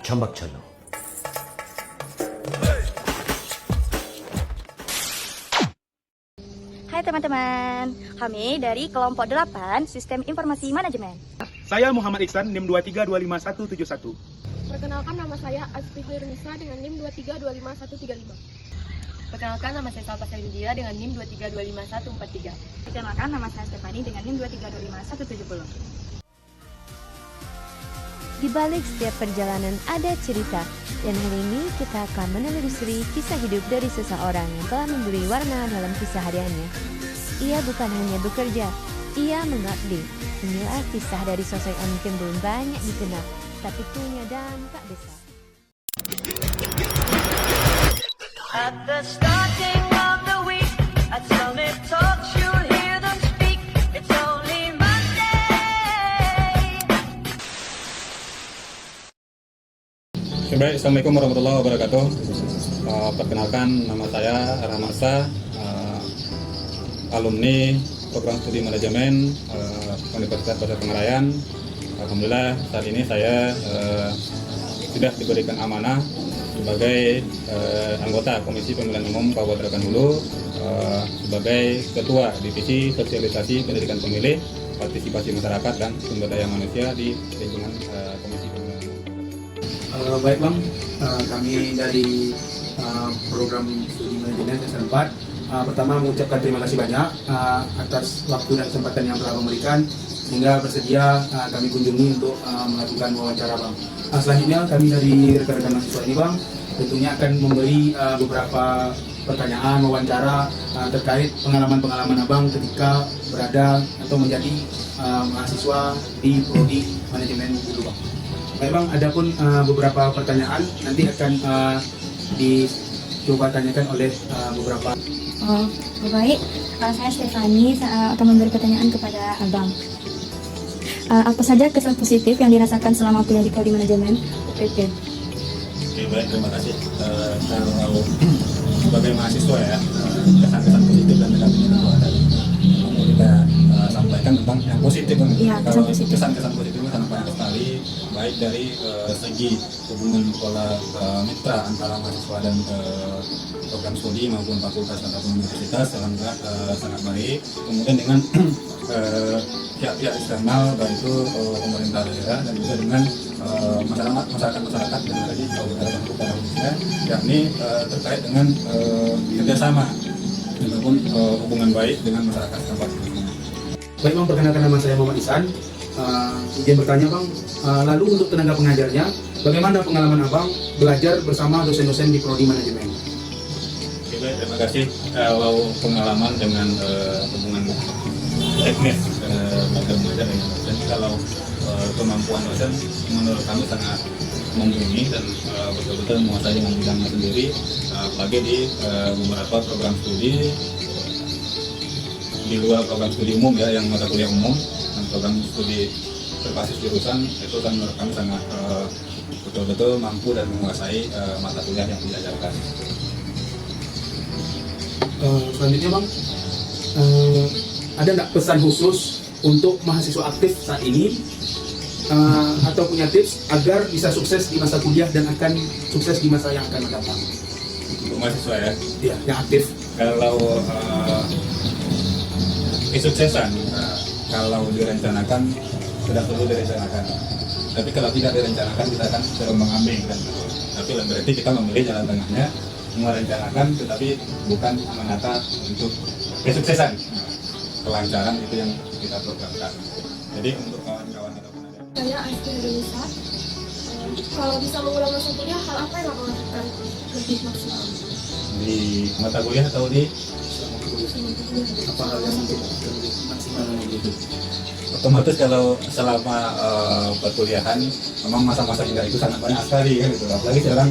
Chambak Chalo. Hai teman-teman, kami dari kelompok 8 Sistem Informasi Manajemen. Saya Muhammad Iksan, NIM 2325171. Perkenalkan, nama saya Asfi Nisa dengan NIM 2325135. Perkenalkan, nama saya Salva Salindia dengan NIM 2325143. Perkenalkan, nama saya Stefani dengan NIM 2325170. Di balik setiap perjalanan ada cerita, dan hari ini kita akan menelusuri kisah hidup dari seseorang yang telah memberi warna dalam kisah hariannya. Ia bukan hanya bekerja, ia mengabdi. Inilah kisah dari sosok yang mungkin belum banyak dikenal, tapi punya dampak besar. At the starting of the week, at Summit Talks, you'll hear them speak. It's only Monday. Baik, Assalamualaikum warahmatullahi wabarakatuh. Perkenalkan, nama saya Rahmasa, alumni program studi manajemen Universitas Pasar Pengarayan. Alhamdulillah saat ini saya sudah diberikan amanah sebagai anggota Komisi Pemilihan Umum Kabupaten Hulu, sebagai Ketua Divisi Sosialisasi Pendidikan Pemilih, Partisipasi Masyarakat dan Sumber Daya Manusia di lingkungan Komisi Pemilihan Umum. Baik Bang, kami dari program studi manajemen S4 pertama mengucapkan terima kasih banyak atas waktu dan kesempatan yang telah memberikan sehingga bersedia kami kunjungi untuk melakukan wawancara Bang. Selanjutnya kami dari rekan-rekan mahasiswa ini Bang tentunya akan memberi beberapa pertanyaan wawancara terkait pengalaman-pengalaman Abang ketika berada atau menjadi mahasiswa di prodi manajemen dulu Bang. Baik Bang, adapun beberapa pertanyaan nanti akan dicoba tanyakan oleh beberapa. Baik, saya Stefani, saya akan memberi pertanyaan kepada Abang. Apa saja kesan positif yang dirasakan selama kuliah di prodi manajemen UPT? Oke, baik, terima kasih. Kalau sebagai mahasiswa ya, kesan-kesan positif dan negatif itu ada. Kita sampaikan tentang yang positif. Iya, kalau positif. Kesan-kesan positifnya sangat banyak sekali, baik dari segi hubungan pola mitra antara mahasiswa dan program studi maupun fakultas ataupun universitas, alhamdulillah sangat baik. Kemudian dengan pihak-pihak eksternal, baik itu pemerintah daerah dan juga dengan masyarakat yang ada di Kabupaten khususnya, yakni terkait dengan kerjasama ataupun hubungan baik dengan masyarakat tempat. Baik Bang, perkenalkan nama saya Muhammad Ihsan. Izin bertanya Bang, lalu untuk tenaga pengajarnya, bagaimana pengalaman Abang belajar bersama dosen-dosen di prodi manajemen? Oke, baik, terima kasih. Kalau pengalaman dengan hubungan teknis belajar mengajar dengan dosen, kalau kemampuan dosen menurut kami sangat mumpuni dan betul-betul menguasai dengan bidangnya sendiri, apalagi di beberapa program studi di luar program studi umum ya, yang mata kuliah umum dan program studi berbasis jurusan itu kan menurut kami sangat betul-betul mampu dan menguasai mata kuliah yang diajarkan. Selanjutnya Bang, ada nggak pesan khusus untuk mahasiswa aktif saat ini atau punya tips agar bisa sukses di masa kuliah dan akan sukses di masa yang akan mendatang? Untuk mahasiswa ya? Iya, yang aktif. Kalau kesuksesan, kalau direncanakan sudah perlu direncanakan. Tapi kalau tidak direncanakan kita akan terombang ambing kan. Tapi berarti kita memilih jalan tengahnya, merencanakan tetapi bukan menata untuk kesuksesan. Kelancaran itu yang kita programkan. Jadi untuk kawan-kawan ataupun ada. Saya Asfi Nisa. Kalau bisa mengulang masa kuliah, hal apa yang Abang lakukan lebih maksimal? Di mata kuliah atau di Apa hal yang untuk lebih maksimal gitu? otomatis kalau selama perkuliahan memang masa-masa indah itu sangat banyak sekali kan gitu, apalagi seorang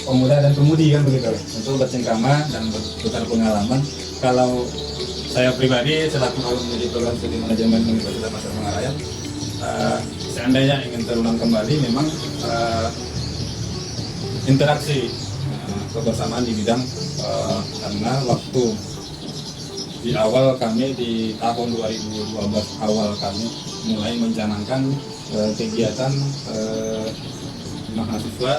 pemuda dan pemudi kan begitu untuk bercengkrama dan bertukar pengalaman. Kalau saya pribadi selaku alumni di program studi manajemen Universitas Pasar Pengarayan, seandainya ingin terulang kembali memang interaksi kebersamaan di bidang karena waktu di awal kami di tahun 2012 awal kami mulai mencanangkan kegiatan mahasiswa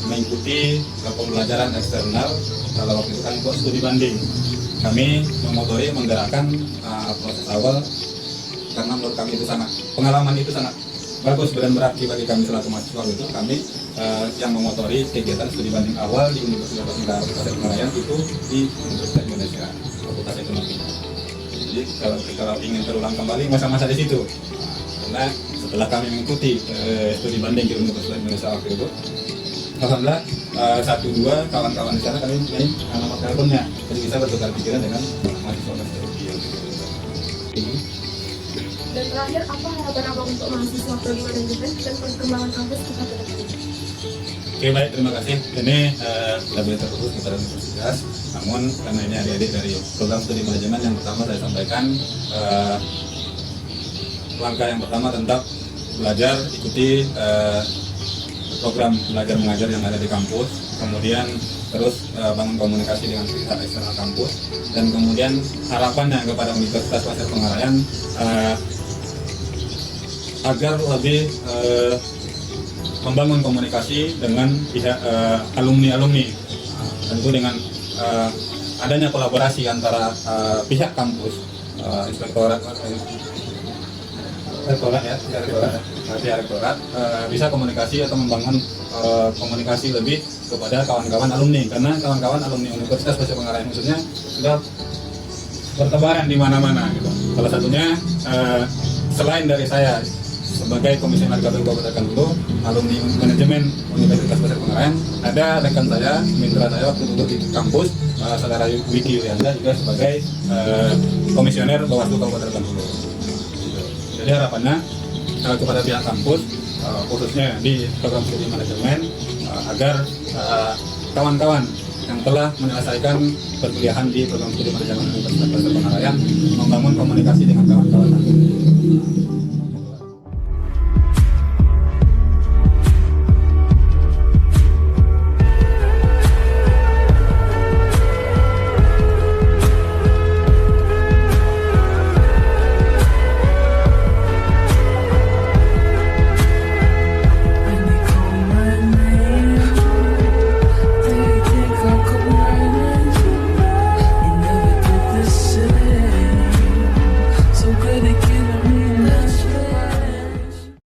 mengikuti pembelajaran eksternal. Kalau waktu itu kan buat studi banding, kami memotori menggerakkan proses awal karena menurut kami itu pengalaman itu sangat bagus dan berarti bagi kami selaku mahasiswa. Itu kami yang memotori kegiatan studi banding awal di Universitas Negara Tasik-Malaya itu di Universitas Indonesia Fakultas Ekonomi. Jadi kalau ingin terulang kembali masa-masa di situ, karena setelah kami mengikuti studi banding di Universitas Indonesia waktu itu, alhamdulillah 1-2 kawan-kawan di sana kami punya nomor teleponnya, jadi bisa bertukar pikiran dengan mahasiswa-mahasiswa. Dan terakhir, apa harapan Abang untuk mahasiswa prodi manajemen dan perkembangan kampus kita ke depan? Oke, baik, terima kasih. Ini lebih terfokus kepada universitas, namun karena ini adik-adik dari program studi manajemen, yang pertama saya sampaikan langkah yang pertama tentang belajar, ikuti program belajar mengajar yang ada di kampus, kemudian terus bangun komunikasi dengan pihak eksternal kampus, dan kemudian harapannya kepada Universitas Pasir Pengarayan agar lebih membangun komunikasi dengan pihak alumni-alumni, tentu dengan adanya kolaborasi antara pihak kampus, inspektorat, rektorat, bisa komunikasi atau membangun komunikasi lebih kepada kawan-kawan alumni, karena kawan-kawan alumni Universitas Pasir Pengarayan khususnya sudah bertebaran di mana-mana gitu. Salah satunya selain dari saya sebagai komisioner KPU Kabupaten Bengkulu, alumni manajemen Universitas Pasir Pengarayan, ada rekan saya, mitra saya waktu duduk di kampus, saudara Wiki Yanda juga sebagai komisioner Bawaslu Kabupaten Bengkulu. Jadi harapannya kepada pihak kampus, khususnya di program studi manajemen, agar kawan-kawan yang telah menyelesaikan perkuliahan di program studi manajemen Universitas Pasir Pengarayan membangun komunikasi dengan kawan-kawan.